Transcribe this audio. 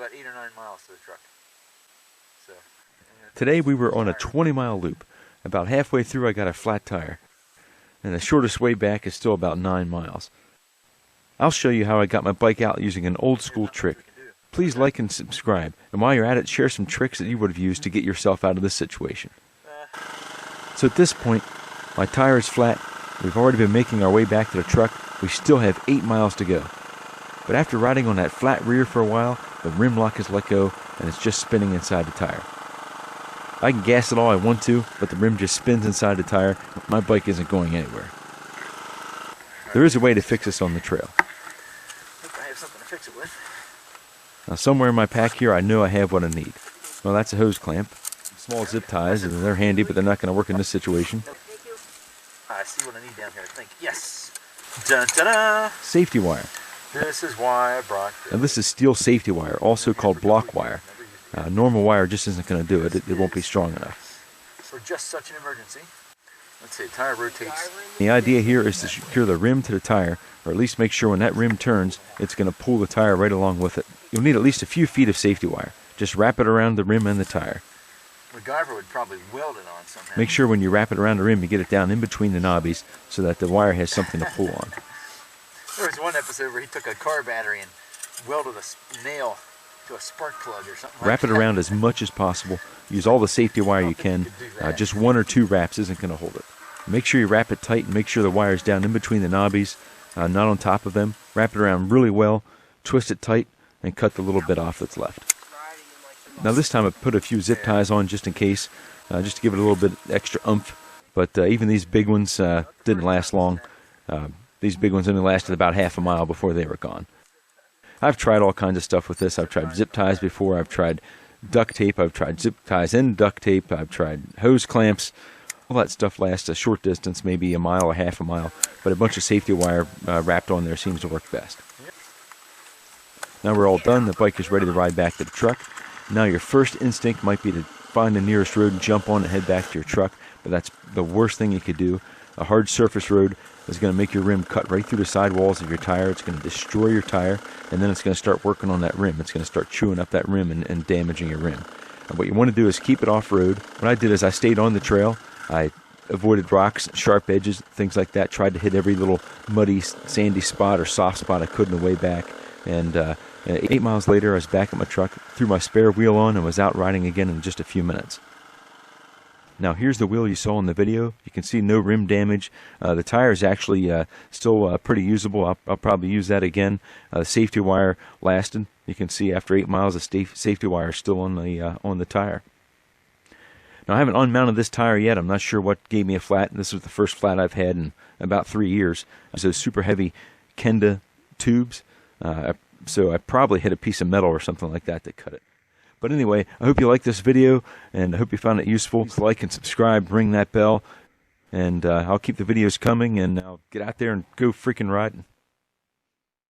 about 8 or 9 miles to the truck. So. Today we were on a 20-mile loop. About halfway through I got a flat tire. And the shortest way back is still about 9 miles. I'll show you how I got my bike out using an old school trick. Please like and subscribe. And while you're at it, share some tricks that you would have used to get yourself out of this situation. So at this point, my tire is flat. We've already been making our way back to the truck. We still have 8 miles to go. But after riding on that flat rear for a while, the rim lock is let go and it's just spinning inside the tire. I can gas it all I want to, but the rim just spins inside the tire. My bike isn't going anywhere. There is a way to fix this on the trail. I think I have something to fix it with. Now somewhere in my pack here I know I have what I need. Well, that's a hose clamp. Small zip ties, and they're handy, but they're not going to work in this situation. I see what I need down here, I think. Yes! Dun-da-da! Safety wire. This is why I brought this. Now this is steel safety wire, also called block wire. Normal wire just isn't going to do it. It won't be strong enough. For just such an emergency. Let's see, the tire rotates. The idea here is to secure the rim to the tire, or at least make sure when that rim turns, it's going to pull the tire right along with it. You'll need at least a few feet of safety wire. Just wrap it around the rim and the tire. MacGyver would probably weld it on somehow. Make sure when you wrap it around the rim, you get it down in between the knobbies so that the wire has something to pull on. There was one episode where he took a car battery and welded a nail to a spark plug or something. Wrap it around as much as possible. Use all the safety wire you can. Just 1 or 2 wraps isn't going to hold it. Make sure you wrap it tight and make sure the wire is down in between the knobbies, not on top of them. Wrap it around really well, twist it tight, and cut the little bit off that's left. Now this time I put a few zip ties on just in case, just to give it a little bit extra oomph. But even these big ones didn't last long. These big ones only lasted about half a mile before they were gone. I've tried all kinds of stuff with this. I've tried zip ties before. I've tried duct tape. I've tried zip ties and duct tape. I've tried hose clamps. All that stuff lasts a short distance, maybe a mile or half a mile. But a bunch of safety wire wrapped on there seems to work best. Now we're all done. The bike is ready to ride back to the truck. Now your first instinct might be to find the nearest road and jump on and head back to your truck, but that's the worst thing you could do. A hard surface road is going to make your rim cut right through the sidewalls of your tire. It's going to destroy your tire, and then it's going to start working on that rim. It's going to start chewing up that rim and damaging your rim. And what you want to do is keep it off-road. What I did is I stayed on the trail. I avoided rocks, sharp edges, things like that. Tried to hit every little muddy, sandy spot or soft spot I could on the way back. And 8 miles later, I was back at my truck, threw my spare wheel on, and was out riding again in just a few minutes. Now here's the wheel you saw in the video. You can see no rim damage. The tire is actually still pretty usable. I'll probably use that again. The safety wire lasted. You can see after 8 miles, the safety wire is still on the tire. Now I haven't unmounted this tire yet. I'm not sure what gave me a flat. This was the first flat I've had in about 3 years. It's those super heavy Kenda tubes. So I probably hit a piece of metal or something like that cut it. But anyway, I hope you liked this video, and I hope you found it useful. Like and subscribe, ring that bell, and I'll keep the videos coming, and I'll get out there and go freaking riding.